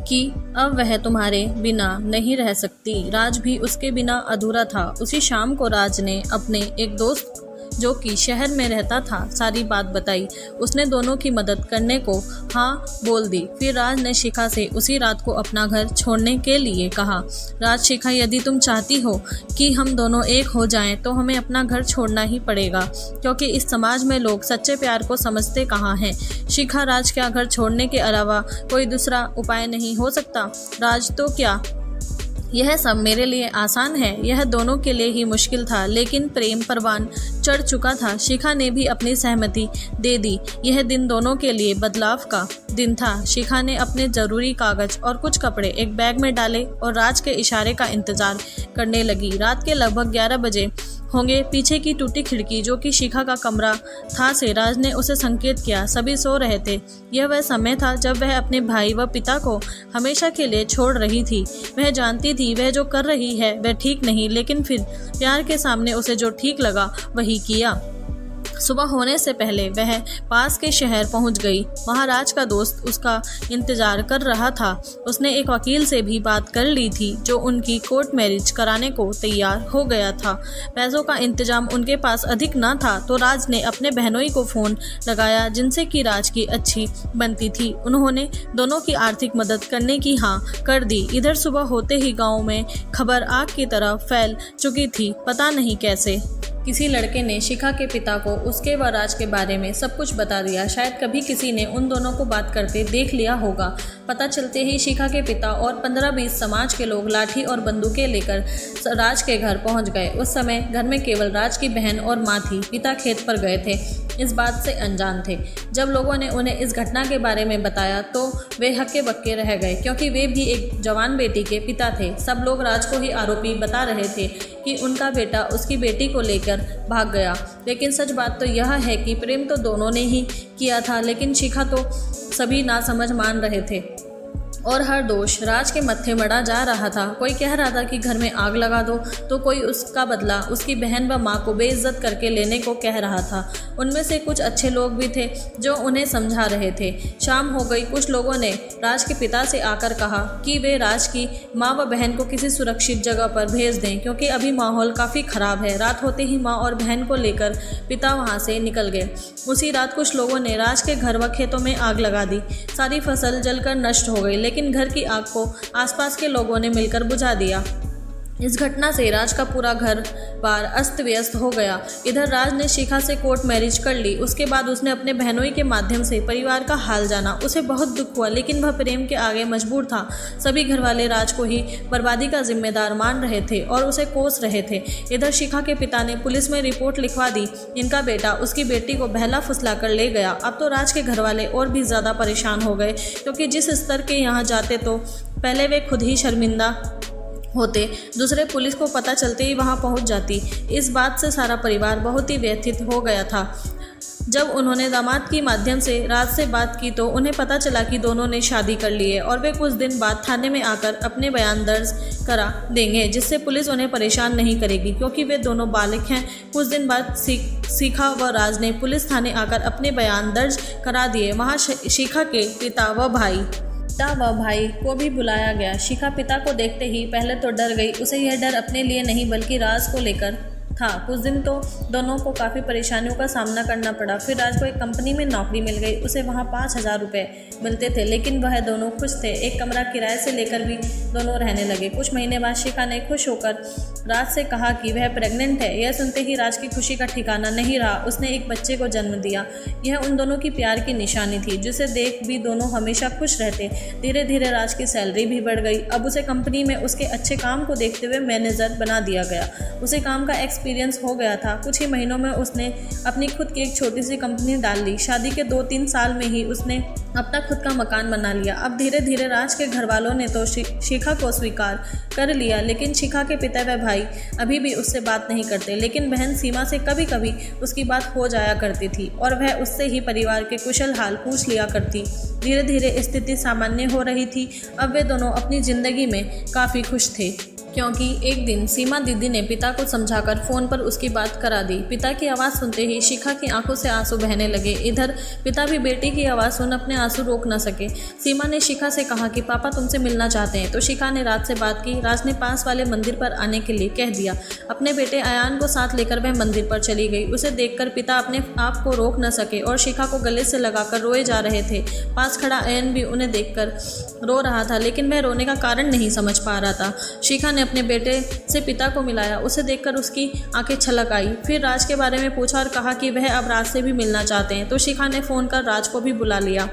कि अब वह तुम्हारे बिना नहीं रह सकती। राज भी उसके बिना अधूरा था। उसी शाम को राज ने अपने एक दोस्त जो कि शहर में रहता था सारी बात बताई। उसने दोनों की मदद करने को हाँ बोल दी। फिर राज ने शिखा से उसी रात को अपना घर छोड़ने के लिए कहा। राज, शिखा, यदि तुम चाहती हो कि हम दोनों एक हो जाएं तो हमें अपना घर छोड़ना ही पड़ेगा, क्योंकि इस समाज में लोग सच्चे प्यार को समझते कहाँ हैं। शिखा, राज, क्या घर छोड़ने के अलावा कोई दूसरा उपाय नहीं हो सकता? राज, तो क्या यह सब मेरे लिए आसान है? यह दोनों के लिए ही मुश्किल था, लेकिन प्रेम परवान चढ़ चुका था। शिखा ने भी अपनी सहमति दे दी। यह दिन दोनों के लिए बदलाव का दिन था। शिखा ने अपने जरूरी कागज और कुछ कपड़े एक बैग में डाले और राज के इशारे का इंतजार करने लगी। रात के लगभग 11 बजे होंगे। पीछे की टूटी खिड़की जो कि शिखा का कमरा था से राज ने उसे संकेत किया। सभी सो रहे थे। यह वह समय था जब वह अपने भाई व पिता को हमेशा के लिए छोड़ रही थी। वह जानती थी वह जो कर रही है वह ठीक नहीं, लेकिन फिर प्यार के सामने उसे जो ठीक लगा वही किया। सुबह होने से पहले वह पास के शहर पहुंच गई। वहां राज का दोस्त उसका इंतजार कर रहा था। उसने एक वकील से भी बात कर ली थी जो उनकी कोर्ट मैरिज कराने को तैयार हो गया था। पैसों का इंतजाम उनके पास अधिक न था तो राज ने अपने बहनोई को फोन लगाया जिनसे कि राज की अच्छी बनती थी। उन्होंने दोनों की आर्थिक मदद करने की हाँ कर दी। इधर सुबह होते ही गाँव में खबर आग की तरह फैल चुकी थी। पता नहीं कैसे किसी लड़के ने शिखा के पिता को उसके व राज के बारे में सब कुछ बता दिया। शायद कभी किसी ने उन दोनों को बात करते देख लिया होगा। पता चलते ही शिखा के पिता और 15-20 समाज के लोग लाठी और बंदूकें लेकर राज के घर पहुंच गए। उस समय घर में केवल राज की बहन और माँ थी। पिता खेत पर गए थे, इस बात से अनजान थे। जब लोगों ने उन्हें इस घटना के बारे में बताया तो वे हक्के बक्के रह गए, क्योंकि वे भी एक जवान बेटी के पिता थे। सब लोग राज को ही आरोपी बता रहे थे कि उनका बेटा उसकी बेटी को लेकर भाग गया। लेकिन सच बात तो यह है कि प्रेम तो दोनों ने ही किया था, लेकिन शिखा तो सभी नासमझ मान रहे थे और हर दोष राज के मत्थे मढ़ा जा रहा था। कोई कह रहा था कि घर में आग लगा दो, तो कोई उसका बदला उसकी बहन व माँ को बेइज्जत करके लेने को कह रहा था। उनमें से कुछ अच्छे लोग भी थे जो उन्हें समझा रहे थे। शाम हो गई। कुछ लोगों ने राज के पिता से आकर कहा कि वे राज की माँ व बहन को किसी सुरक्षित जगह पर भेज दें, क्योंकि अभी माहौल काफ़ी ख़राब है। रात होते ही माँ और बहन को लेकर पिता वहाँ से निकल गए। उसी रात कुछ लोगों ने राज के घर व खेतों में आग लगा दी। सारी फसल जलकर नष्ट हो गई, लेकिन घर की आग को आसपास के लोगों ने मिलकर बुझा दिया। इस घटना से राज का पूरा घर बार अस्त व्यस्त हो गया। इधर राज ने शिखा से कोर्ट मैरिज कर ली। उसके बाद उसने अपने बहनोई के माध्यम से परिवार का हाल जाना। उसे बहुत दुख हुआ, लेकिन वह प्रेम के आगे मजबूर था। सभी घर वाले राज को ही बर्बादी का जिम्मेदार मान रहे थे और उसे कोस रहे थे। इधर शिखा के पिता ने पुलिस में रिपोर्ट लिखवा दी। इनका बेटा उसकी बेटी को बहला फुसला कर ले गया। अब तो राज के घर वाले और भी ज़्यादा परेशान हो गए, क्योंकि जिस स्तर के यहाँ जाते तो पहले वे खुद ही शर्मिंदा होते, दूसरे पुलिस को पता चलते ही वहां पहुंच जाती। इस बात से सारा परिवार बहुत ही व्यथित हो गया था। जब उन्होंने दामाद की माध्यम से राज से बात की तो उन्हें पता चला कि दोनों ने शादी कर ली है और वे कुछ दिन बाद थाने में आकर अपने बयान दर्ज करा देंगे, जिससे पुलिस उन्हें परेशान नहीं करेगी, क्योंकि वे दोनों बालिग हैं। कुछ दिन बाद शिखा व राज ने पुलिस थाने आकर अपने बयान दर्ज करा दिए। वहाँ शिखा के पिता व भाई को भी बुलाया गया। शिखा पिता को देखते ही पहले तो डर गई। उसे यह डर अपने लिए नहीं बल्कि राज को लेकर था। कुछ दिन तो दोनों को काफ़ी परेशानियों का सामना करना पड़ा। फिर राज को एक कंपनी में नौकरी मिल गई। उसे वहाँ 5,000 रुपये मिलते थे, लेकिन वह दोनों खुश थे। एक कमरा किराए से लेकर भी दोनों रहने लगे। कुछ महीने बाद शिखा ने खुश होकर राज से कहा कि वह प्रेग्नेंट है। यह सुनते ही राज की खुशी का ठिकाना नहीं रहा। उसने एक बच्चे को जन्म दिया। यह उन दोनों की प्यार की निशानी थी, जिसे देख भी दोनों हमेशा खुश रहते। धीरे धीरे राज की सैलरी भी बढ़ गई। अब उसे कंपनी में उसके अच्छे काम को देखते हुए मैनेजर बना दिया गया। उसे काम का एक्सपीरियंस हो गया था। कुछ ही महीनों में उसने अपनी खुद की एक छोटी सी कंपनी डाल ली। शादी के 2-3 साल में ही उसने अपना खुद का मकान बना लिया। अब धीरे धीरे राज के घर वालों ने तो शिखा को स्वीकार कर लिया, लेकिन शिखा के पिता व भाई अभी भी उससे बात नहीं करते। लेकिन बहन सीमा से कभी कभी उसकी बात हो जाया करती थी और वह उससे ही परिवार के कुशल हाल पूछ लिया करती। धीरे धीरे स्थिति सामान्य हो रही थी। अब वे दोनों अपनी जिंदगी में काफ़ी खुश थे। क्योंकि एक दिन सीमा दीदी ने पिता को समझाकर फ़ोन पर उसकी बात करा दी। पिता की आवाज़ सुनते ही शिखा की आंखों से आंसू बहने लगे। इधर पिता भी बेटी की आवाज़ सुन अपने आंसू रोक न सके। सीमा ने शिखा से कहा कि पापा तुमसे मिलना चाहते हैं, तो शिखा ने राज से बात की। राज ने पास वाले मंदिर पर आने के लिए कह दिया। अपने बेटे अयान को साथ लेकर वह मंदिर पर चली गई। उसे देखकर पिता अपने आप को रोक न सके और शिखा को गले से लगाकर रोए जा रहे थे। पास खड़ा अयन भी उन्हें देखकर रो रहा था, लेकिन वह रोने का कारण नहीं समझ पा रहा था। शिखा ने अपने बेटे से पिता को मिलाया। उसे देखकर उसकी आंखें छलक आई। फिर राज के बारे में पूछा और कहा कि वह अब राज से भी मिलना चाहते हैं, तो शिखा ने फ़ोन कर राज को भी बुला लिया।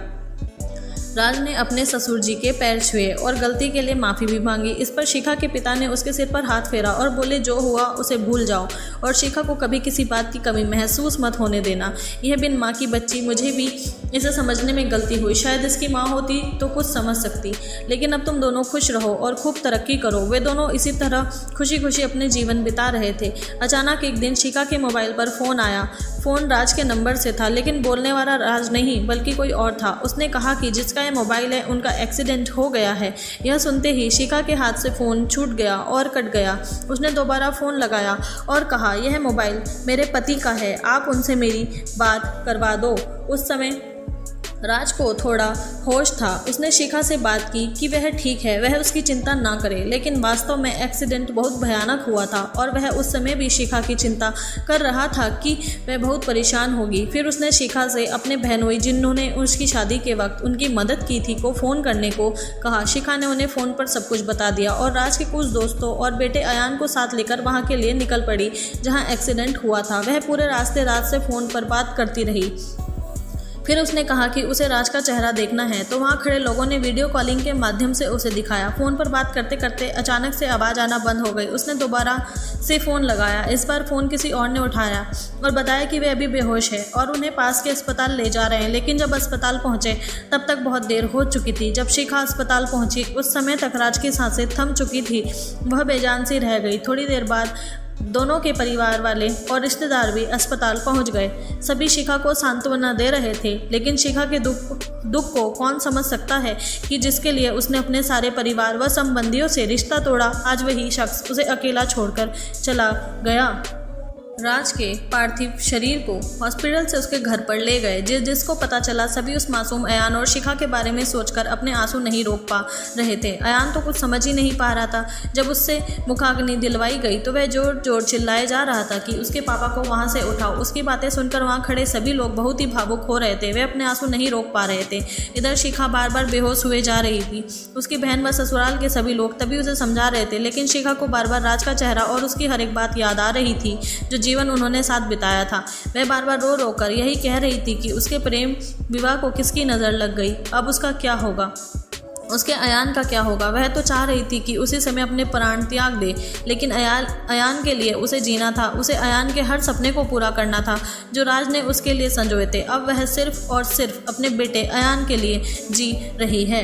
राज ने अपने ससुर जी के पैर छुए और गलती के लिए माफ़ी भी मांगी। इस पर शिखा के पिता ने उसके सिर पर हाथ फेरा और बोले जो हुआ उसे भूल जाओ और शिखा को कभी किसी बात की कमी महसूस मत होने देना। यह बिन माँ की बच्ची, मुझे भी इसे समझने में गलती हुई। शायद इसकी माँ होती तो कुछ समझ सकती, लेकिन अब तुम दोनों खुश रहो और खूब तरक्की करो। वे दोनों इसी तरह खुशी खुशी अपने जीवन बिता रहे थे। अचानक एक दिन शिखा के मोबाइल पर फ़ोन आया। फ़ोन राज के नंबर से था, लेकिन बोलने वाला राज नहीं बल्कि कोई और था। उसने कहा कि जिसका ये मोबाइल है उनका एक्सीडेंट हो गया है। यह सुनते ही शिखा के हाथ से फ़ोन छूट गया और कट गया। उसने दोबारा फ़ोन लगाया और कहा यह मोबाइल मेरे पति का है, आप उनसे मेरी बात करवा दो। उस समय राज को थोड़ा होश था। उसने शिखा से बात की कि वह ठीक है, वह उसकी चिंता ना करे, लेकिन वास्तव में एक्सीडेंट बहुत भयानक हुआ था और वह उस समय भी शिखा की चिंता कर रहा था कि वह बहुत परेशान होगी। फिर उसने शिखा से अपने बहनोई जिन्होंने उसकी शादी के वक्त उनकी मदद की थी को फ़ोन करने को कहा। शिखा ने उन्हें फ़ोन पर सब कुछ बता दिया और राज के कुछ दोस्तों और बेटे अयान को साथ लेकर वहाँ के लिए निकल पड़ी जहाँ एक्सीडेंट हुआ था। वह पूरे रास्ते राज से फ़ोन पर बात करती रही। फिर उसने कहा कि उसे राज का चेहरा देखना है, तो वहाँ खड़े लोगों ने वीडियो कॉलिंग के माध्यम से उसे दिखाया। फ़ोन पर बात करते करते अचानक से आवाज़ आना बंद हो गई। उसने दोबारा से फ़ोन लगाया। इस बार फ़ोन किसी और ने उठाया और बताया कि वे अभी बेहोश है और उन्हें पास के अस्पताल ले जा रहे हैं। लेकिन जब अस्पताल पहुँचे तब तक बहुत देर हो चुकी थी। जब शिखा अस्पताल पहुँची उस समय तक राज की सांसें थम चुकी थी। वह बेजान सी रह गई। थोड़ी देर बाद दोनों के परिवार वाले और रिश्तेदार भी अस्पताल पहुंच गए। सभी शिखा को सांत्वना दे रहे थे, लेकिन शिखा के दुख को कौन समझ सकता है कि जिसके लिए उसने अपने सारे परिवार व संबंधियों से रिश्ता तोड़ा, आज वही शख्स उसे अकेला छोड़कर चला गया। राज के पार्थिव शरीर को हॉस्पिटल से उसके घर पर ले गए। जिसको पता चला सभी उस मासूम अयान और शिखा के बारे में सोचकर अपने आंसू नहीं रोक पा रहे थे। अयान तो कुछ समझ ही नहीं पा रहा था। जब उससे मुखाग्नि दिलवाई गई तो वह जोर जोर चिल्लाए जा रहा था कि उसके पापा को वहाँ से उठाओ। उसकी बातें सुनकर वहाँ खड़े सभी लोग बहुत ही भावुक हो रहे थे। वे अपने आंसू नहीं रोक पा रहे थे। इधर शिखा बार बार बेहोश हुए जा रही थी। उसकी बहन व ससुराल के सभी लोग तभी उसे समझा रहे थे, लेकिन शिखा को बार बार राज का चेहरा और उसकी हर एक बात याद आ रही थी जो जीवन उन्होंने साथ बिताया था। वह बार बार रो रो कर यही कह रही थी कि उसके प्रेम विवाह को किसकी नज़र लग गई, अब उसका क्या होगा, उसके अयान का क्या होगा। वह तो चाह रही थी कि उसी समय अपने प्राण त्याग दे, लेकिन अयान के लिए उसे जीना था। उसे अयान के हर सपने को पूरा करना था जो राज ने उसके लिए संजोए थे। अब वह सिर्फ और सिर्फ अपने बेटे अयान के लिए जी रही है।